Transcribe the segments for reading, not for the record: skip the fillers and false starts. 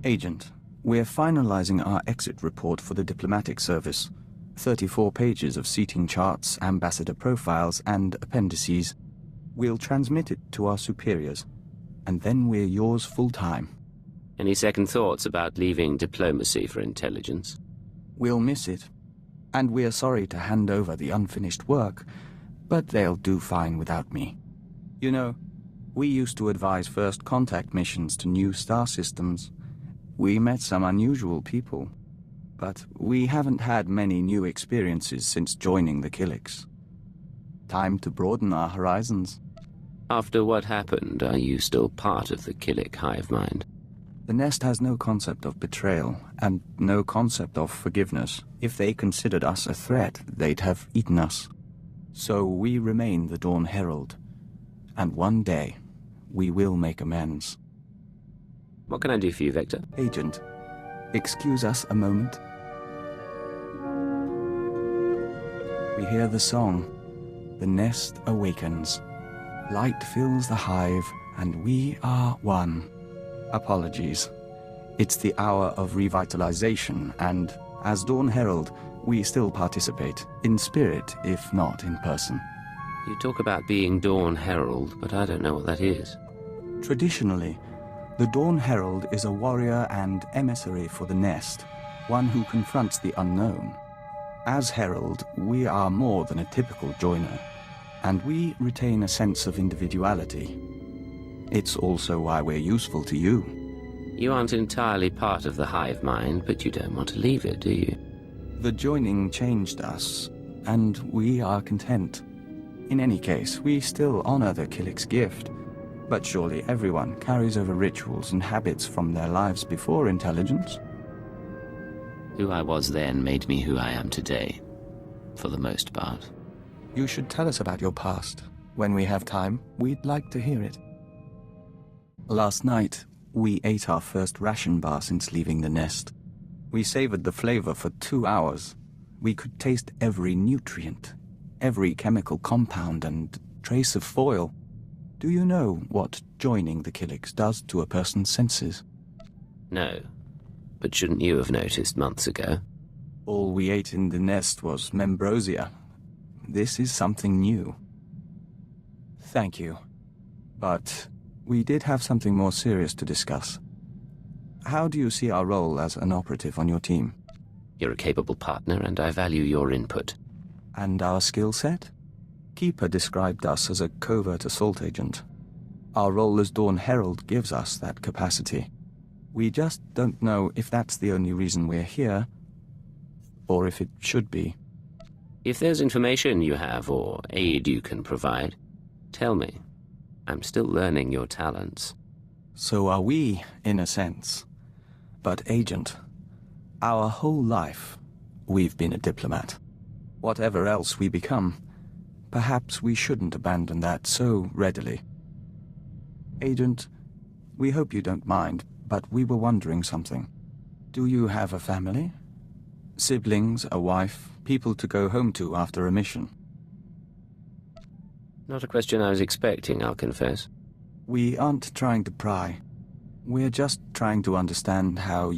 Agent, we're finalizing our exit report for the diplomatic service. 34 pages of seating charts, ambassador profiles, and appendices. We'll transmit it to our superiors, and then we're yours full-time. Any second thoughts about leaving diplomacy for intelligence? We'll miss it, and we're sorry to hand over the unfinished work, but they'll do fine without me. You know, we used to advise first contact missions to new star systems. We met some unusual people, but we haven't had many new experiences since joining the Twi'leks. Time to broaden our horizons. After what happened, are you still part of the Twi'lek hive mind? The Nest has no concept of betrayal, and no concept of forgiveness. If they considered us a threat, they'd have eaten us. So we remain the Dawn Herald, and one day, we will make amends. What can I do for you, Vector? Agent, excuse us a moment. We hear the song. The Nest awakens. Light fills the hive, and we are one. Apologies. It's the hour of revitalization, and as Dawn Herald, we still participate, in spirit, if not in person. You talk about being Dawn Herald, but I don't know what that is. Traditionally, the Dawn Herald is a warrior and emissary for the Nest, one who confronts the unknown. As Herald, we are more than a typical joiner, and we retain a sense of individuality. It's also why we're useful to you. You aren't entirely part of the hive mind, but you don't want to leave it, do you? The joining changed us, and we are content. In any case, we still honor the Twi'lek's gift, but surely everyone carries over rituals and habits from their lives before intelligence. Who I was then made me who I am today, for the most part. You should tell us about your past. When we have time, we'd like to hear it. Last night, we ate our first ration bar since leaving the Nest. We savored the flavor for 2 hours. We could taste every nutrient, every chemical compound and trace of foil. Do you know what joining the Twi'leks does to a person's senses? No. But shouldn't you have noticed months ago? All we ate in the Nest was membrosia. This is something new. Thank you. But we did have something more serious to discuss. How do you see our role as an operative on your team? You're a capable partner, and I value your input. And our skill set? Keeper described us as a covert assault agent. Our role as Dawn Herald gives us that capacity. We just don't know if that's the only reason we're here, or if it should be. If there's information you have or aid you can provide, tell me. I'm still learning your talents. So are we, in a sense. But, Agent, our whole life, we've been a diplomat. Whatever else we become, perhaps we shouldn't abandon that so readily. Agent, we hope you don't mind, but we were wondering something. Do you have a family? Siblings, a wife, people to go home to after a mission? Not a question I was expecting, I'll confess. We aren't trying to pry. We're just trying to understand how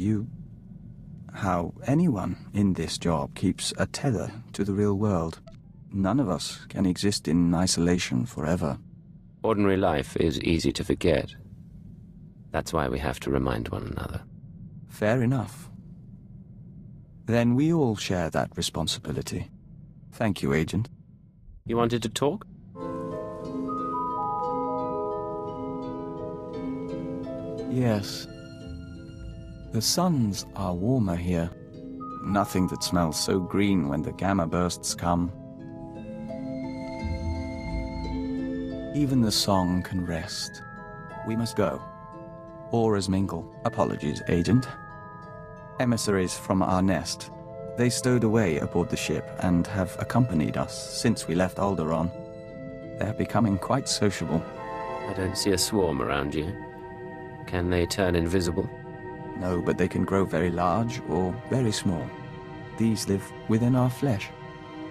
anyone in this job keeps a tether to the real world. None of us can exist in isolation forever. Ordinary life is easy to forget. That's why we have to remind one another. Fair enough. Then we all share that responsibility. Thank you, Agent. You wanted to talk? Yes. The suns are warmer here. Nothing that smells so green when the gamma bursts come. Even the song can rest. We must go. Auras mingle. Apologies, Agent. Emissaries from our Nest. They stowed away aboard the ship and have accompanied us since we left Alderaan. They're becoming quite sociable. I don't see a swarm around you. Can they turn invisible? No, but they can grow very large or very small. These live within our flesh.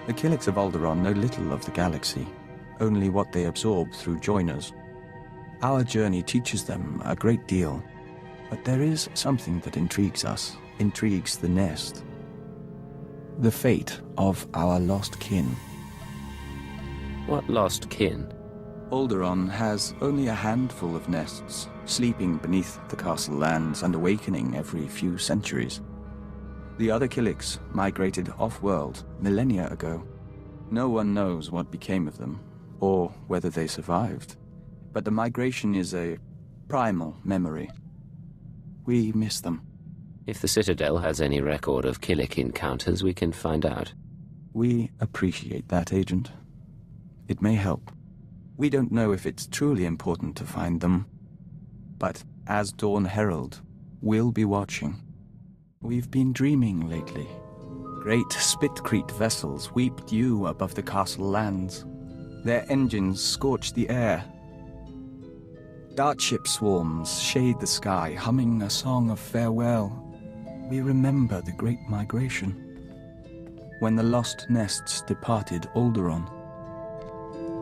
The Twi'leks of Alderaan know little of the galaxy, only what they absorb through joiners. Our journey teaches them a great deal. But there is something that intrigues us, intrigues the nest. The fate of our lost kin. What lost kin? Alderaan has only a handful of nests, sleeping beneath the castle lands and awakening every few centuries. The other Twi'leks migrated off-world millennia ago. No one knows what became of them, or whether they survived. But the migration is a primal memory. We miss them. If the Citadel has any record of Twi'lek encounters, we can find out. We appreciate that, Agent. It may help. We don't know if it's truly important to find them, but as Dawn Herald, we'll be watching. We've been dreaming lately. Great Spitcrete vessels weep dew above the castle lands. Their engines scorch the air. Dartship swarms shade the sky, humming a song of farewell. We remember the Great Migration, when the lost nests departed Alderaan.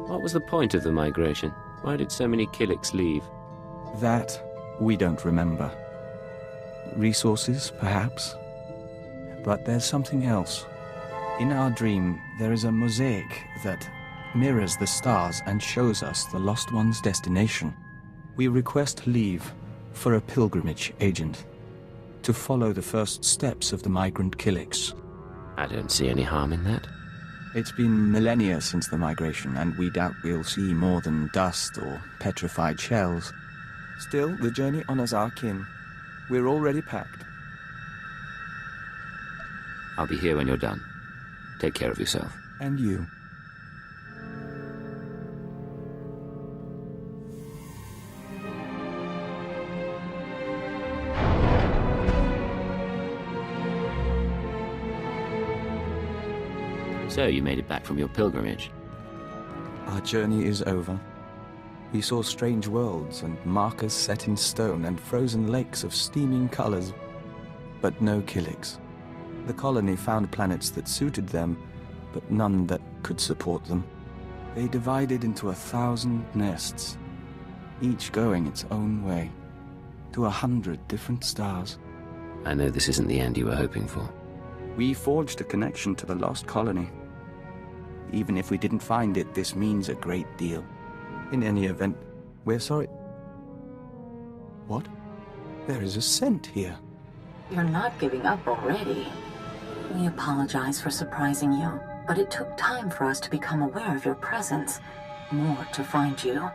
What was the point of the migration? Why did so many Twi'leks leave? That we don't remember. Resources, perhaps? But there's something else. In our dream, there is a mosaic that mirrors the stars and shows us the lost one's destination. We request leave for a pilgrimage, Agent, to follow the first steps of the migrant Twi'leks. I don't see any harm in that. It's been millennia since the migration, and we doubt we'll see more than dust or petrified shells. Still, the journey honors our kin. We're already packed. I'll be here when you're done. Take care of yourself. And you. So, you made it back from your pilgrimage. Our journey is over. We saw strange worlds and markers set in stone and frozen lakes of steaming colors, but no Twi'leks. The colony found planets that suited them, but none that could support them. They divided into 1,000 nests, each going its own way, to 100 different stars. I know this isn't the end you were hoping for. We forged a connection to the lost colony. Even if we didn't find it, this means a great deal. In any event, we're sorry. What? There is a scent here. You're not giving up already. We apologize for surprising you, but it took time for us to become aware of your presence. More to find you.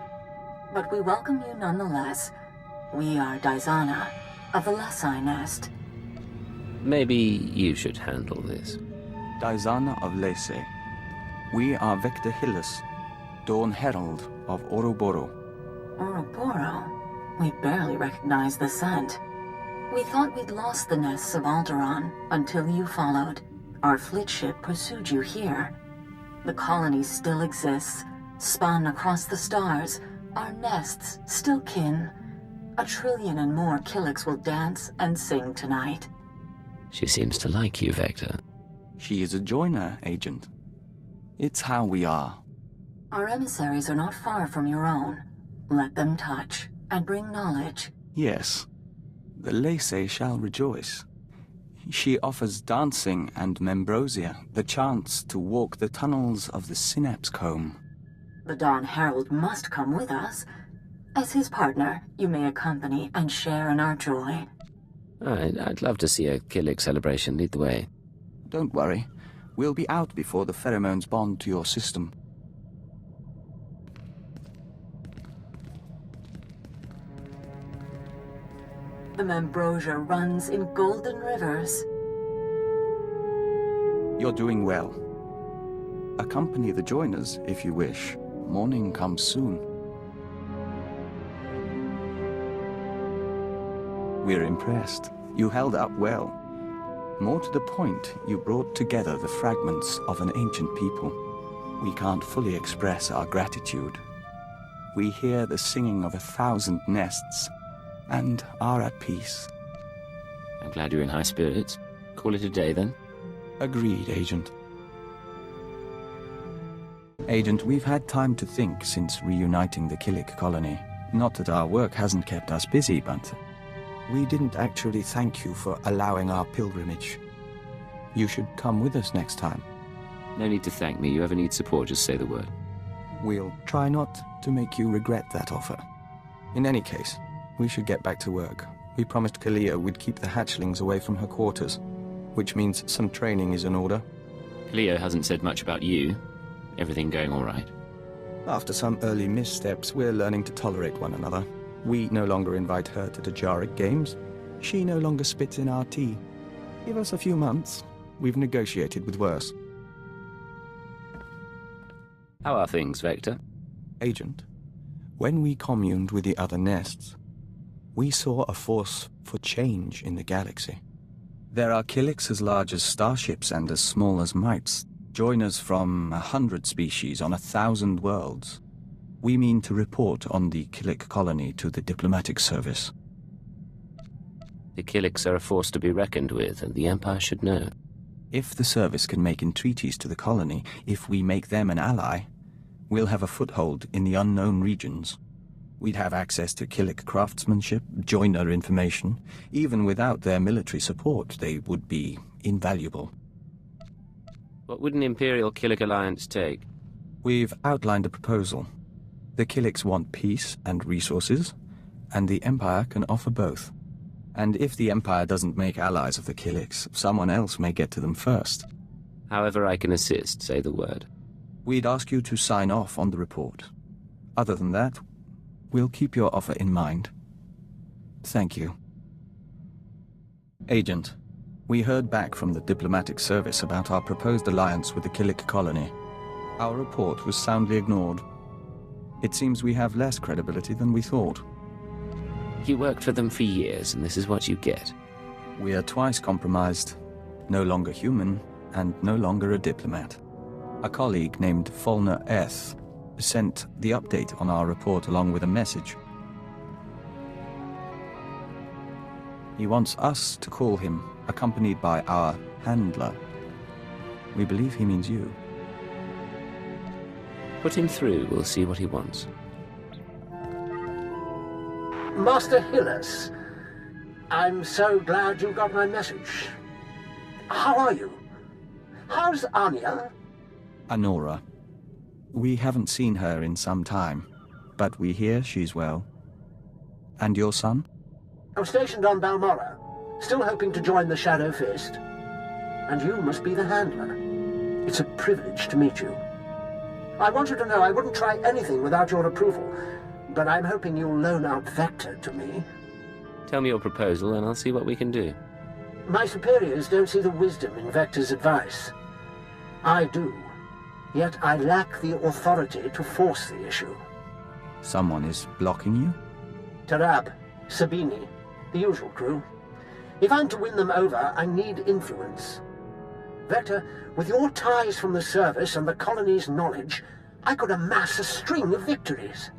But we welcome you nonetheless. We are Daizana, of the Lesai Nest. Maybe you should handle this. Daizana of Lese. We are Vector Hyllus, Dawn Herald of Oroboro. Oroboro? We barely recognize the scent. We thought we'd lost the nests of Alderaan until you followed. Our fleet ship pursued you here. The colony still exists, spun across the stars. Our nests still kin. 1 trillion and more Twi'leks will dance and sing tonight. She seems to like you, Vector. She is a joiner, Agent. It's how we are. Our emissaries are not far from your own. Let them touch and bring knowledge. Yes. The Lese shall rejoice. She offers dancing and Membrosia the chance to walk the tunnels of the Synapse Comb. The Dawn Herald must come with us. As his partner, you may accompany and share in our joy. I'd love to see a Twi'lek celebration lead the way. Don't worry. We'll be out before the pheromones bond to your system. The Membrosia runs in golden rivers. You're doing well. Accompany the joiners if you wish. Morning comes soon. We're impressed. You held up well. More to the point, you brought together the fragments of an ancient people. We can't fully express our gratitude. We hear the singing of 1,000 nests, and are at peace. I'm glad you're in high spirits. Call it a day, then? Agreed, Agent. Agent, we've had time to think since reuniting the Twi'lek colony. Not that our work hasn't kept us busy, but We didn't actually thank you for allowing our pilgrimage. You should come with us next time. No need to thank me. You ever need support, just say the word. We'll try not to make you regret that offer. In any case, we should get back to work. We promised Kalia we'd keep the hatchlings away from her quarters, which means some training is in order. Cleo hasn't said much about you. Everything going all right? After some early missteps, we're learning to tolerate one another. We no longer invite her to Dajaric games. She no longer spits in our tea. Give us a few months. We've negotiated with worse. How are things, Vector? Agent, when we communed with the other nests, we saw a force for change in the galaxy. There are Twi'leks as large as starships and as small as mites, joiners from 100 species on 1,000 worlds. We mean to report on the Twi'lek colony to the diplomatic service. The Twi'leks are a force to be reckoned with, and the Empire should know. If the service can make entreaties to the colony, if we make them an ally, we'll have a foothold in the unknown regions. We'd have access to Twi'lek craftsmanship, joiner information. Even without their military support, they would be invaluable. What would an Imperial Twi'lek alliance take? We've outlined a proposal. The Twi'leks want peace and resources, and the Empire can offer both. And if the Empire doesn't make allies of the Twi'leks, someone else may get to them first. However I can assist, say the word. We'd ask you to sign off on the report. Other than that, we'll keep your offer in mind. Thank you. Agent, we heard back from the diplomatic service about our proposed alliance with the Twi'lek colony. Our report was soundly ignored. It seems we have less credibility than we thought. You worked for them for years, and this is what you get. We are twice compromised, no longer human, and no longer a diplomat. A colleague named Fulner S. sent the update on our report along with a message. He wants us to call him, accompanied by our handler. We believe he means you. Put him through, we'll see what he wants. Master Hyllus, I'm so glad you got my message. How are you? How's Anya? Anora. We haven't seen her in some time, but we hear she's well. And your son? I'm stationed on Balmora, still hoping to join the Shadow Fist. And you must be the handler. It's a privilege to meet you. I want you to know I wouldn't try anything without your approval, but I'm hoping you'll loan out Vector to me. Tell me your proposal and I'll see what we can do. My superiors don't see the wisdom in Vector's advice. I do. Yet I lack the authority to force the issue. Someone is blocking you? Tarab, Sabini, the usual crew. If I'm to win them over, I need influence. Vector, with your ties from the service and the colony's knowledge, I could amass a string of victories.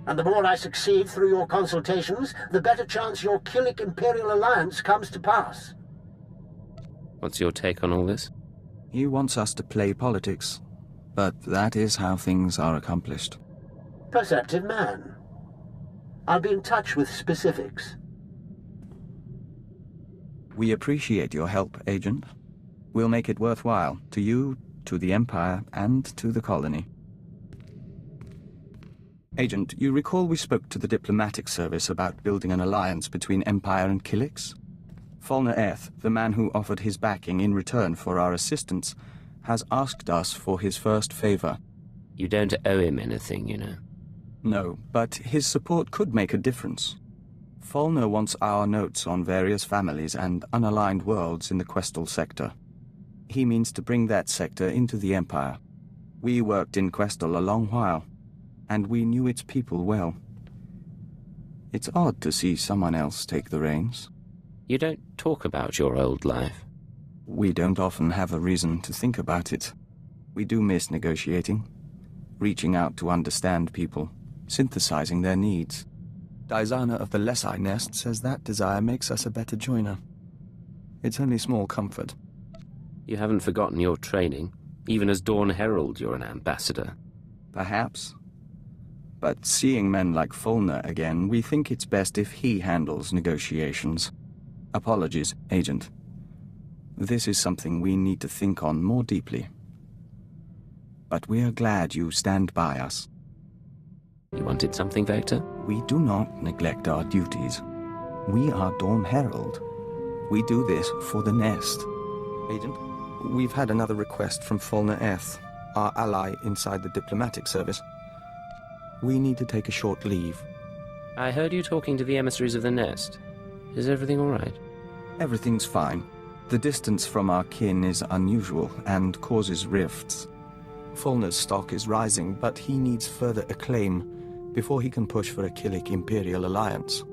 And the more I succeed through your consultations, the better chance your Twi'lek Imperial alliance comes to pass. What's your take on all this? He wants us to play politics, but that is how things are accomplished. Perceptive man. I'll be in touch with specifics. We appreciate your help, Agent. We'll make it worthwhile, to you, to the Empire, and to the colony. Agent, you recall we spoke to the diplomatic service about building an alliance between Empire and Twi'leks? Fulner Eth, the man who offered his backing in return for our assistance, has asked us for his first favor. You don't owe him anything, you know. No, but his support could make a difference. Fulner wants our notes on various families and unaligned worlds in the Questal sector. He means to bring that sector into the Empire. We worked in Questal a long while, and we knew its people well. It's odd to see someone else take the reins. You don't talk about your old life. We don't often have a reason to think about it. We do miss negotiating, reaching out to understand people, synthesizing their needs. Dizana of the Lesai Nest says that desire makes us a better joiner. It's only small comfort. You haven't forgotten your training. Even as Dawn Herald, you're an ambassador. Perhaps. But seeing men like Fulner again, we think it's best if he handles negotiations. Apologies, Agent. This is something we need to think on more deeply. But we are glad you stand by us. You wanted something, Vector? We do not neglect our duties. We are Dawn Herald. We do this for the Nest. Agent, we've had another request from Fulner Eth, our ally inside the diplomatic service. We need to take a short leave. I heard you talking to the emissaries of the Nest. Is everything all right? Everything's fine. The distance from our kin is unusual and causes rifts. Fulner's stock is rising, but he needs further acclaim before he can push for a Twi'lek Imperial alliance.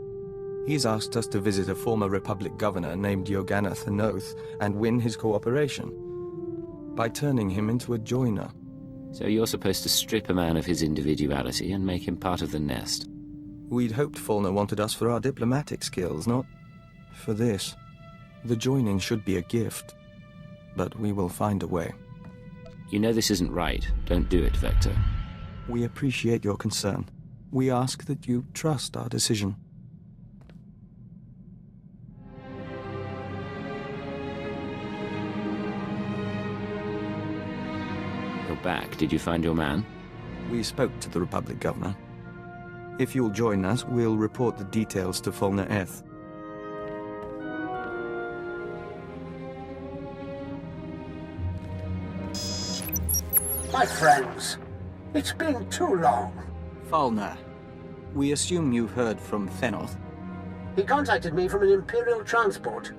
He's asked us to visit a former Republic governor named Yoganath Anoth and win his cooperation by turning him into a joiner. So you're supposed to strip a man of his individuality and make him part of the Nest? We'd hoped Fulner wanted us for our diplomatic skills, not for this. The joining should be a gift, but we will find a way. You know this isn't right. Don't do it, Vector. We appreciate your concern. We ask that you trust our decision. You're back. Did you find your man? We spoke to the Republic Governor. If you'll join us, we'll report the details to Fulner Eth. My friends, it's been too long. Fulner, we assume you've heard from Thenoth. He contacted me from an Imperial transport.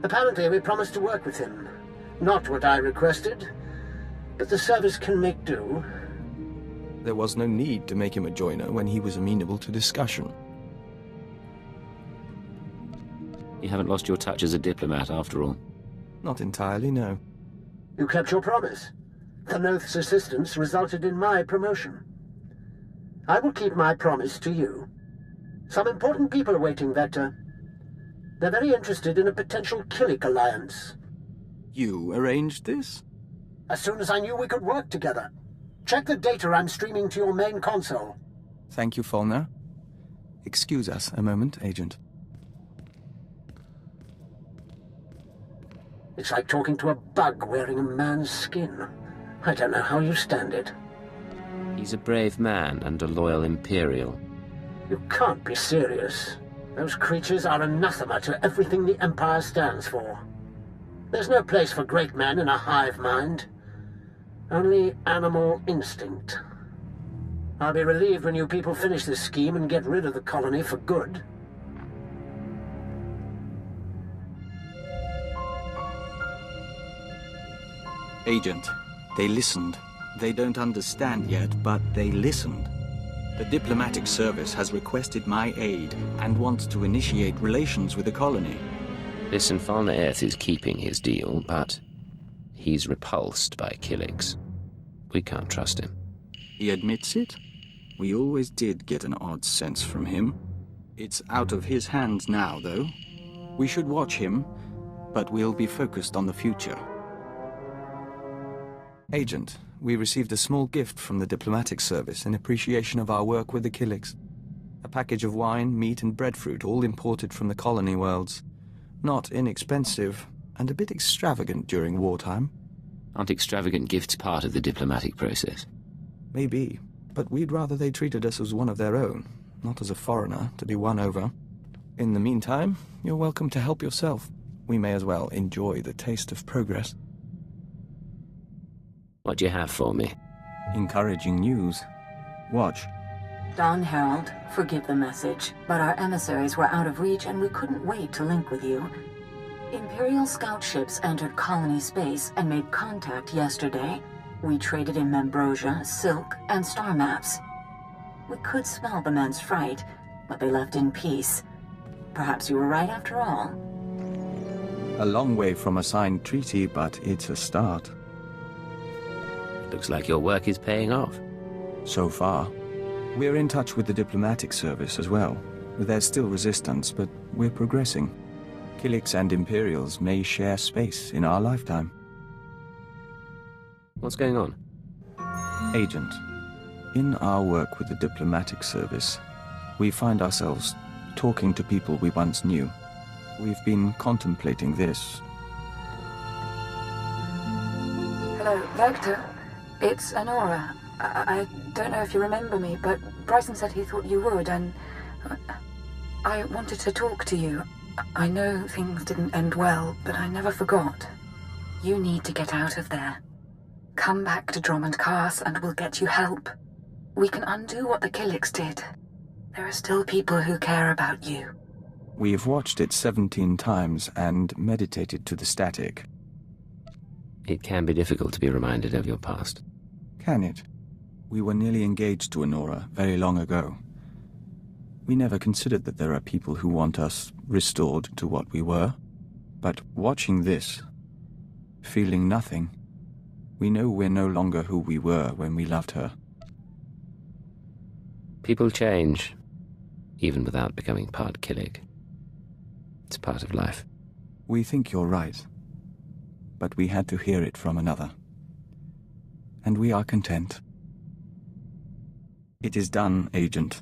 Apparently we promised to work with him. Not what I requested, but the service can make do. There was no need to make him a joiner when he was amenable to discussion. You haven't lost your touch as a diplomat, after all. Not entirely, no. You kept your promise. Thenoth's assistance resulted in my promotion. I will keep my promise to you. Some important people are waiting, Vector. They're very interested in a potential Twi'lek alliance. You arranged this? As soon as I knew we could work together. Check the data I'm streaming to your main console. Thank you, Fulner. Excuse us a moment, Agent. It's like talking to a bug wearing a man's skin. I don't know how you stand it. He's a brave man and a loyal Imperial. You can't be serious. Those creatures are anathema to everything the Empire stands for. There's no place for great men in a hive mind. Only animal instinct. I'll be relieved when you people finish this scheme and get rid of the colony for good. Agent, they listened. They don't understand yet, but they listened. The diplomatic service has requested my aid and wants to initiate relations with the colony. Listen, Fulner Eth is keeping his deal, but he's repulsed by Twi'leks. We can't trust him. He admits it? We always did get an odd sense from him. It's out of his hands now, though. We should watch him, but we'll be focused on the future. Agent, we received a small gift from the diplomatic service in appreciation of our work with the Twi'leks. A package of wine, meat, and breadfruit, all imported from the colony worlds. Not inexpensive, and a bit extravagant during wartime. Aren't extravagant gifts part of the diplomatic process? Maybe, but we'd rather they treated us as one of their own, not as a foreigner to be won over. In the meantime, you're welcome to help yourself. We may as well enjoy the taste of progress. What do you have for me? Encouraging news. Watch. Dawn Herald, forgive the message, but our emissaries were out of reach and we couldn't wait to link with you. Imperial scout ships entered colony space and made contact yesterday. We traded in Membrosia, silk, and star maps. We could smell the men's fright, but they left in peace. Perhaps you were right after all. A long way from a signed treaty, but it's a start. Looks like your work is paying off. So far. We're in touch with the diplomatic service as well. There's still resistance, but we're progressing. Twi'leks and Imperials may share space in our lifetime. What's going on? Agent, In our work with the diplomatic service, we find ourselves talking to people we once knew. We've been contemplating this. Hello, Vector. It's Honora. I don't know if you remember me, but Bryson said he thought you would, and I wanted to talk to you. I know things didn't end well, but I never forgot. You need to get out of there. Come back to Drummond Cast and we'll get you help. We can undo what the Twi'leks did. There are still people who care about you. We've watched it 17 times and meditated to the static. It can be difficult to be reminded of your past. Can it? We were nearly engaged to Honora very long ago. We never considered that there are people who want us restored to what we were. But watching this, feeling nothing, we know we're no longer who we were when we loved her. People change, even without becoming part Twi'lek. It's part of life. We think you're right, but we had to hear it from another. And we are content. It is done, Agent.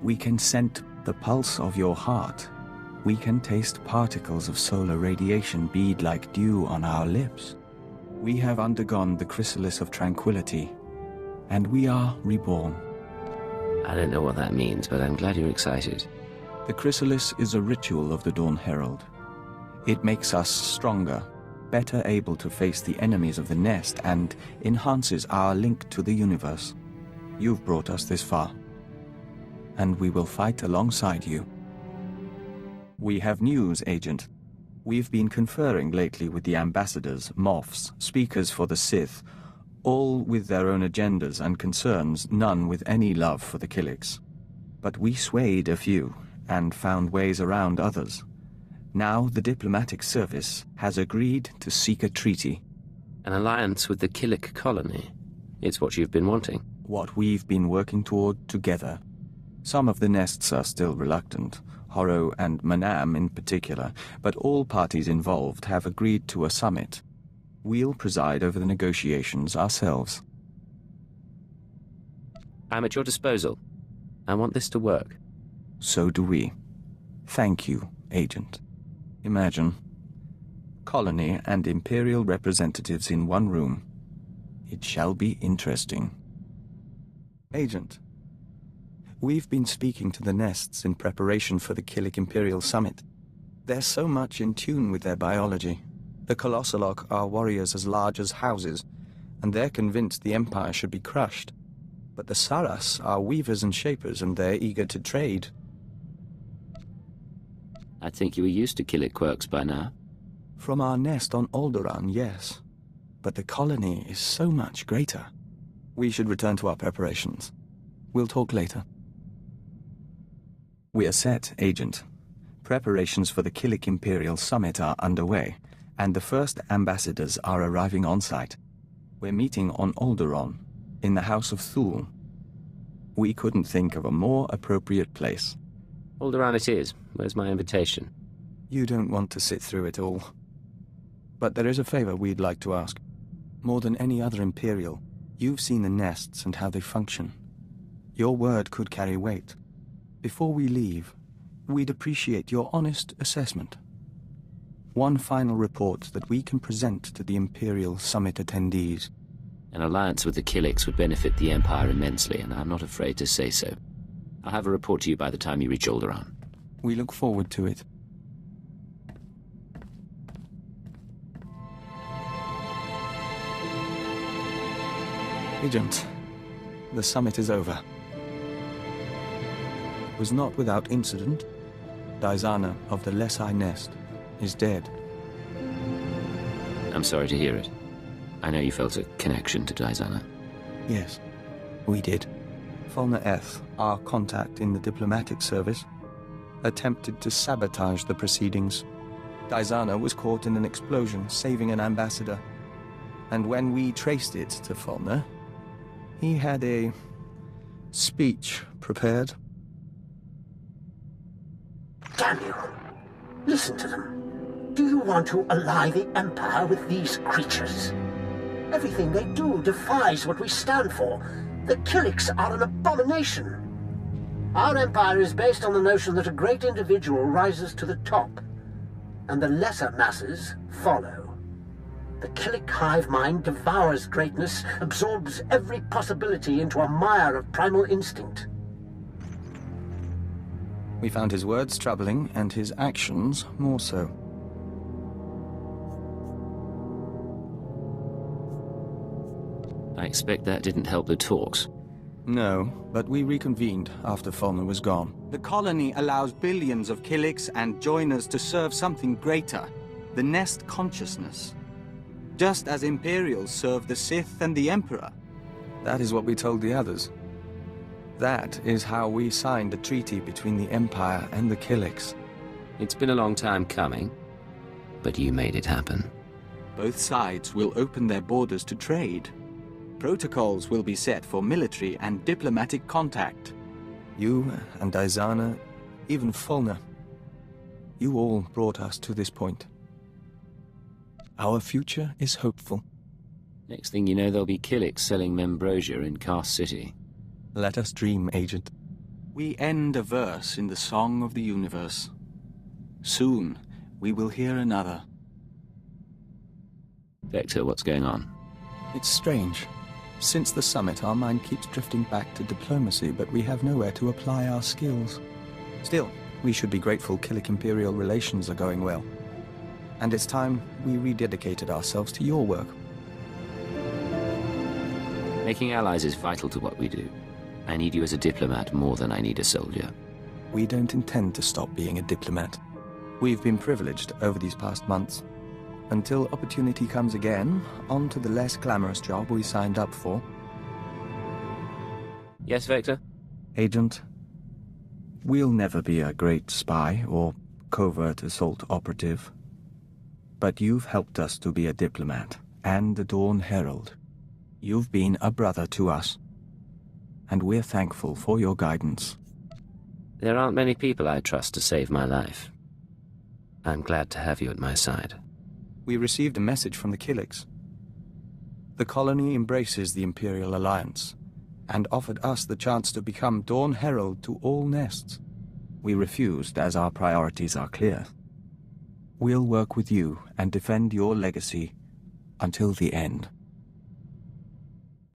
We can scent the pulse of your heart. We can taste particles of solar radiation bead like dew on our lips. We have undergone the chrysalis of tranquility, and we are reborn. I don't know what that means, but I'm glad you're excited. The chrysalis is a ritual of the Dawn Herald. It makes us stronger, better able to face the enemies of the nest, and enhances our link to the universe. You've brought us this far, and we will fight alongside you. We have news, Agent. We've been conferring lately with the ambassadors, moffs, speakers for the Sith, all with their own agendas and concerns, none with any love for the Twi'leks. But we swayed a few, and found ways around others. Now the diplomatic service has agreed to seek a treaty. An alliance with the Twi'lek colony. It's what you've been wanting. What we've been working toward together. Some of the nests are still reluctant, Horro and Manam in particular, but all parties involved have agreed to a summit. We'll preside over the negotiations ourselves. I'm at your disposal. I want this to work. So do we. Thank you, Agent. Imagine. Colony and Imperial representatives in one room. It shall be interesting. Agent, we've been speaking to the nests in preparation for the Twi'lek Imperial Summit. They're so much in tune with their biology. The Colossalok are warriors as large as houses, and they're convinced the Empire should be crushed. But the Saras are weavers and shapers, and they're eager to trade. I think you were used to Twi'lek quirks by now. From our nest on Alderaan, yes. But the colony is so much greater. We should return to our preparations. We'll talk later. We are set, Agent. Preparations for the Twi'lek Imperial Summit are underway, and the first ambassadors are arriving on site. We're meeting on Alderaan, in the House of Thule. We couldn't think of a more appropriate place. Alderaan it is. Where's my invitation? You don't want to sit through it all. But there is a favor we'd like to ask. More than any other Imperial, you've seen the nests and how they function. Your word could carry weight. Before we leave, we'd appreciate your honest assessment. One final report that we can present to the Imperial Summit attendees. An alliance with the Twi'leks would benefit the Empire immensely, and I'm not afraid to say so. I'll have a report to you by the time you reach Alderaan. We look forward to it. Agent, the summit is over. It was not without incident. Daizana of the Lesai Nest is dead. I'm sorry to hear it. I know you felt a connection to Daizana. Yes, we did. Fulner Eth, our contact in the diplomatic service, attempted to sabotage the proceedings. Daizana was caught in an explosion, saving an ambassador. And when we traced it to Fulner, he had a speech prepared. Damn you! Listen to them. Do you want to ally the Empire with these creatures? Everything they do defies what we stand for. The Twi'leks are an abomination. Our empire is based on the notion that a great individual rises to the top, and the lesser masses follow. The Twi'lek hive mind devours greatness, absorbs every possibility into a mire of primal instinct. We found his words troubling, and his actions more so. I expect that didn't help the talks. No, but we reconvened after Fulmer was gone. The colony allows billions of Twi'leks and joiners to serve something greater, the Nest consciousness. Just as Imperials serve the Sith and the Emperor. That is what we told the others. That is how we signed the treaty between the Empire and the Twi'leks. It's been a long time coming, but you made it happen. Both sides will open their borders to trade. Protocols will be set for military and diplomatic contact. You and Izana, even Fulner, you all brought us to this point. Our future is hopeful. Next thing you know, there'll be Twi'leks selling Membrosia in Cast City. Let us dream, Agent. We end a verse in the Song of the Universe. Soon, we will hear another. Vector, what's going on? It's strange. Since the summit, our mind keeps drifting back to diplomacy, but we have nowhere to apply our skills. Still, we should be grateful Twi'lek-Imperial relations are going well. And it's time we rededicated ourselves to your work. Making allies is vital to what we do. I need you as a diplomat more than I need a soldier. We don't intend to stop being a diplomat. We've been privileged over these past months. Until opportunity comes again, on to the less glamorous job we signed up for. Yes, Vector? Agent, we'll never be a great spy or covert assault operative. But you've helped us to be a diplomat and a Dawn Herald. You've been a brother to us. And we're thankful for your guidance. There aren't many people I trust to save my life. I'm glad to have you at my side. We received a message from the Twi'leks. The colony embraces the Imperial Alliance, and offered us the chance to become Dawn Herald to all nests. We refused, as our priorities are clear. We'll work with you and defend your legacy until the end.